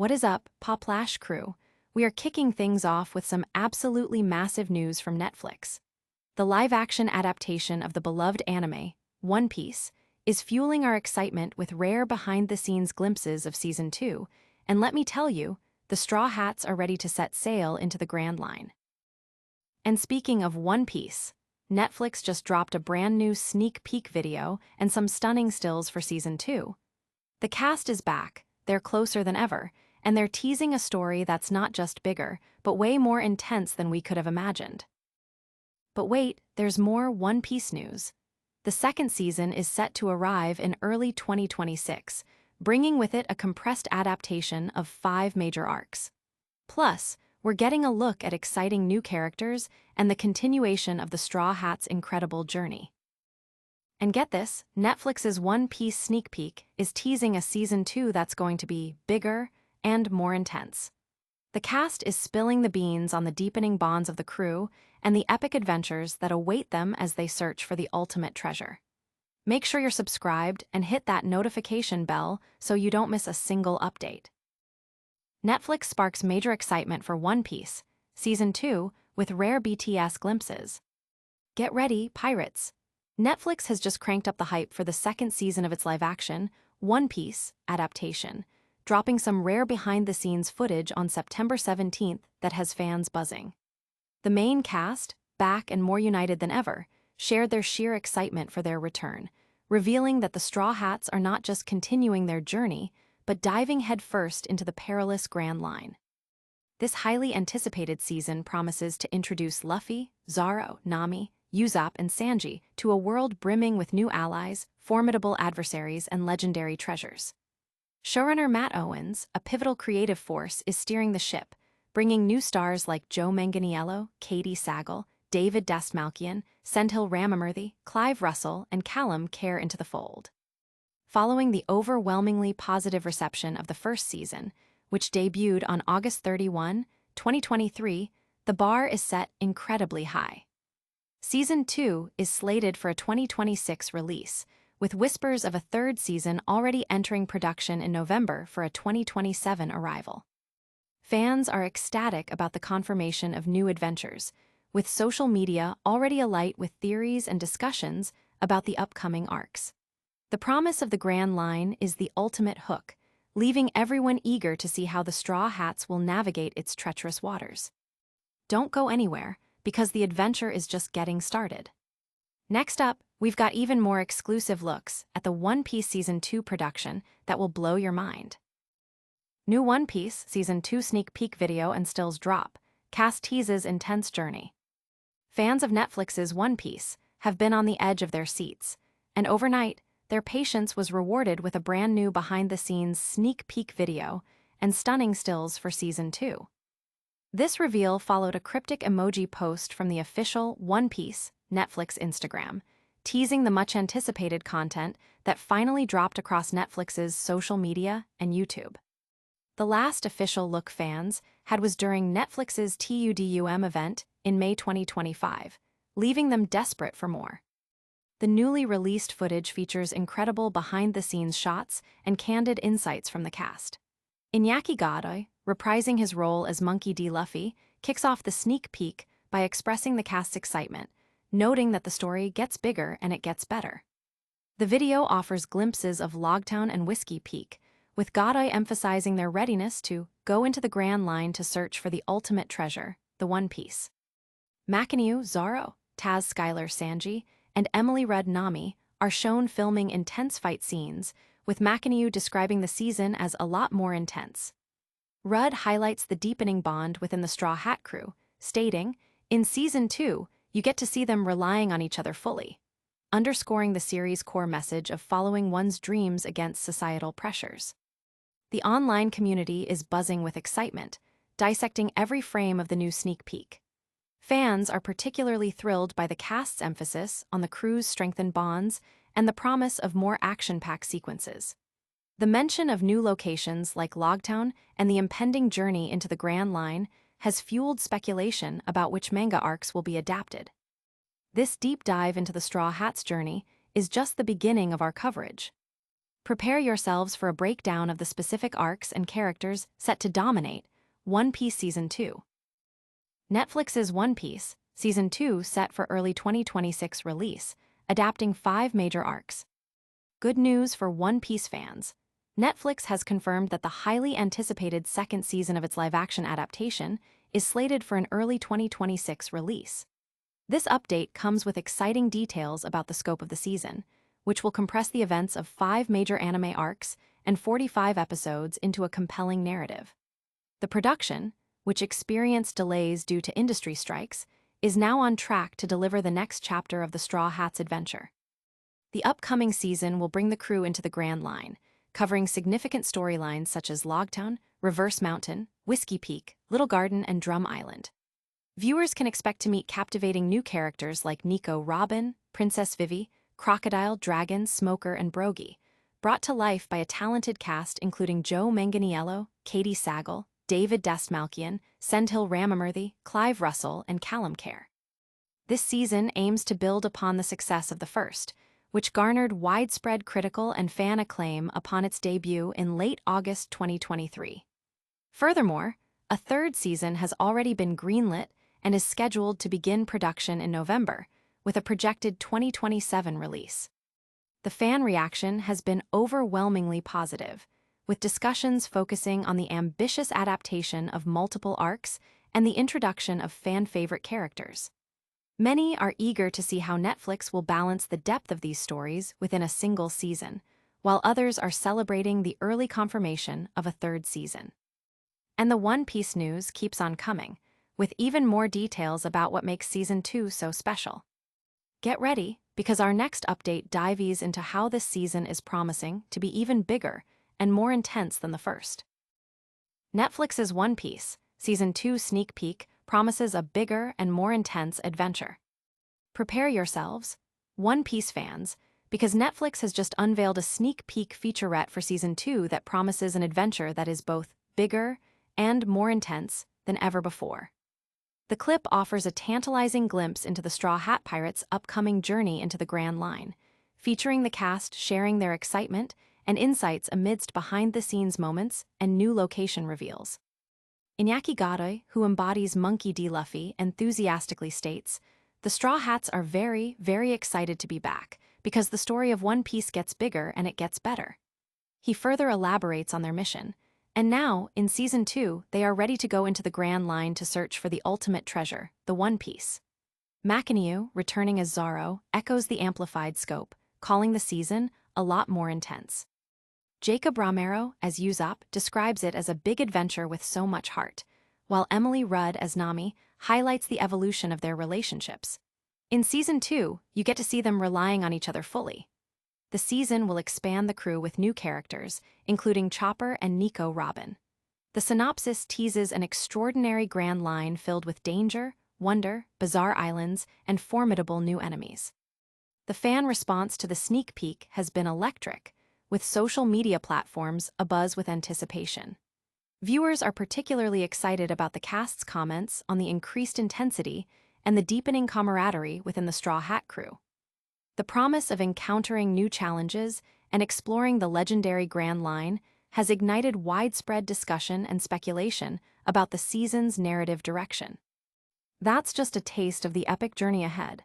What is up, Poplash crew? We are kicking things off with some absolutely massive news from Netflix. The live-action adaptation of the beloved anime, One Piece, is fueling our excitement with rare behind-the-scenes glimpses of Season 2, and let me tell you, the Straw Hats are ready to set sail into the Grand Line. And speaking of One Piece, Netflix just dropped a brand new sneak peek video and some stunning stills for Season 2. The cast is back, they're closer than ever, and they're teasing a story that's not just bigger, but way more intense than we could have imagined. But wait, there's more One Piece news. The second season is set to arrive in early 2026, bringing with it a compressed adaptation of 5 major arcs. Plus, we're getting a look at exciting new characters and the continuation of the Straw Hats' incredible journey. And get this, Netflix's One Piece sneak peek is teasing a Season 2 that's going to be bigger and more intense. The cast is spilling the beans on the deepening bonds of the crew and the epic adventures that await them as they search for the ultimate treasure. Make sure you're subscribed and hit that notification bell so you don't miss a single update. Netflix sparks major excitement for One Piece, Season 2, with rare BTS glimpses. Get ready, pirates! Netflix has just cranked up the hype for the second season of its live-action, One Piece, adaptation, dropping some rare behind-the-scenes footage on September 17th that has fans buzzing. The main cast, back and more united than ever, shared their sheer excitement for their return, revealing that the Straw Hats are not just continuing their journey, but diving headfirst into the perilous Grand Line. This highly anticipated season promises to introduce Luffy, Zoro, Nami, Usopp, and Sanji to a world brimming with new allies, formidable adversaries, and legendary treasures. Showrunner Matt Owens, a pivotal creative force, is steering the ship, bringing new stars like Joe Manganiello, Katie Sagal, David Dastmalchian, Senthil Ramamurthy, Clive Russell, and Callum Care into the fold. Following the overwhelmingly positive reception of the first season, which debuted on August 31, 2023, the bar is set incredibly high. Season 2 is slated for a 2026 release, with whispers of a third season already entering production in November for a 2027 arrival. Fans are ecstatic about the confirmation of new adventures, with social media already alight with theories and discussions about the upcoming arcs. The promise of the Grand Line is the ultimate hook, leaving everyone eager to see how the Straw Hats will navigate its treacherous waters. Don't go anywhere, because the adventure is just getting started. Next up, we've got even more exclusive looks at the One Piece Season 2 production that will blow your mind. New One Piece Season 2 sneak peek video and stills drop, cast teases intense journey. Fans of Netflix's One Piece have been on the edge of their seats, and overnight, their patience was rewarded with a brand new behind-the-scenes sneak peek video and stunning stills for Season 2. This reveal followed a cryptic emoji post from the official One Piece Netflix Instagram, teasing the much-anticipated content that finally dropped across Netflix's social media and YouTube. The last official look fans had was during Netflix's TUDUM event in May 2025, leaving them desperate for more. The newly released footage features incredible behind-the-scenes shots and candid insights from the cast. Iñaki Godoy, reprising his role as Monkey D. Luffy, kicks off the sneak peek by expressing the cast's excitement, noting that the story gets bigger and it gets better. The video offers glimpses of Logtown and Whiskey Peak, with Godoy emphasizing their readiness to go into the Grand Line to search for the ultimate treasure, the One Piece. Makanyu, Zoro, Taz Skylar Sanji, and Emily Rudd Nami are shown filming intense fight scenes, with Makanyu describing the season as a lot more intense. Rudd highlights the deepening bond within the Straw Hat crew, stating, "In Season 2, you get to see them relying on each other fully," underscoring the series' core message of following one's dreams against societal pressures. The online community is buzzing with excitement, dissecting every frame of the new sneak peek. Fans are particularly thrilled by the cast's emphasis on the crew's strengthened bonds and the promise of more action-packed sequences. The mention of new locations like Logtown and the impending journey into the Grand Line has fueled speculation about which manga arcs will be adapted. This deep dive into the Straw Hats' journey is just the beginning of our coverage. Prepare yourselves for a breakdown of the specific arcs and characters set to dominate One Piece Season 2. Netflix's One Piece, Season 2 set for early 2026 release, adapting 5 major arcs. Good news for One Piece fans. Netflix has confirmed that the highly anticipated second season of its live-action adaptation is slated for an early 2026 release. This update comes with exciting details about the scope of the season, which will compress the events of 5 major anime arcs and 45 episodes into a compelling narrative. The production, which experienced delays due to industry strikes, is now on track to deliver the next chapter of the Straw Hats' adventure. The upcoming season will bring the crew into the Grand Line, covering significant storylines such as Logtown, Reverse Mountain, Whiskey Peak, Little Garden, and Drum Island. Viewers can expect to meet captivating new characters like Nico Robin, Princess Vivi, Crocodile, Dragon, Smoker, and Brogy, brought to life by a talented cast including Joe Manganiello, Katie Sagal, David Dastmalchian, Sendhil Ramamurthy, Clive Russell, and Callum Kerr. This season aims to build upon the success of the first, which garnered widespread critical and fan acclaim upon its debut in late August 2023. Furthermore, a third season has already been greenlit and is scheduled to begin production in November, with a projected 2027 release. The fan reaction has been overwhelmingly positive, with discussions focusing on the ambitious adaptation of multiple arcs and the introduction of fan-favorite characters. Many are eager to see how Netflix will balance the depth of these stories within a single season, while others are celebrating the early confirmation of a third season. And the One Piece news keeps on coming, with even more details about what makes Season 2 so special. Get ready, because our next update dives into how this season is promising to be even bigger and more intense than the first. Netflix's One Piece, Season 2 sneak peek promises a bigger and more intense adventure. Prepare yourselves, One Piece fans, because Netflix has just unveiled a sneak peek featurette for Season 2 that promises an adventure that is both bigger and more intense than ever before. The clip offers a tantalizing glimpse into the Straw Hat Pirates' upcoming journey into the Grand Line, featuring the cast sharing their excitement and insights amidst behind-the-scenes moments and new location reveals. Iñaki Godoy, who embodies Monkey D. Luffy, enthusiastically states, "The Straw Hats are very, very excited to be back, because the story of One Piece gets bigger and it gets better." He further elaborates on their mission, and now, in Season 2, they are ready to go into the Grand Line to search for the ultimate treasure, the One Piece. Macaniu, returning as Zoro, echoes the amplified scope, calling the season a lot more intense. Jacob Romero, as Usopp, describes it as a big adventure with so much heart, while Emily Rudd, as Nami, highlights the evolution of their relationships. In Season 2, you get to see them relying on each other fully. The season will expand the crew with new characters, including Chopper and Nico Robin. The synopsis teases an extraordinary Grand Line filled with danger, wonder, bizarre islands, and formidable new enemies. The fan response to the sneak peek has been electric, with social media platforms abuzz with anticipation. Viewers are particularly excited about the cast's comments on the increased intensity and the deepening camaraderie within the Straw Hat crew. The promise of encountering new challenges and exploring the legendary Grand Line has ignited widespread discussion and speculation about the season's narrative direction. That's just a taste of the epic journey ahead.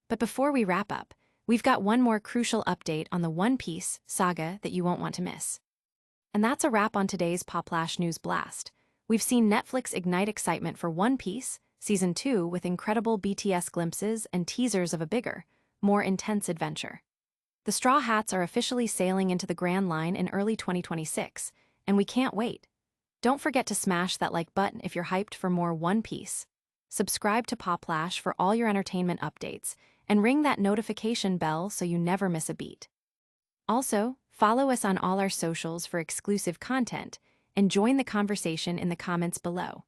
But before we wrap up, we've got one more crucial update on the One Piece saga that you won't want to miss. And that's a wrap on today's Poplash News Blast. We've seen Netflix ignite excitement for One Piece Season 2 with incredible BTS glimpses and teasers of a bigger, more intense adventure. The Straw Hats are officially sailing into the Grand Line in early 2026, and we can't wait. Don't forget to smash that like button if you're hyped for more One Piece. Subscribe to Poplash for all your entertainment updates, and ring that notification bell so you never miss a beat. Also, follow us on all our socials for exclusive content, and join the conversation in the comments below.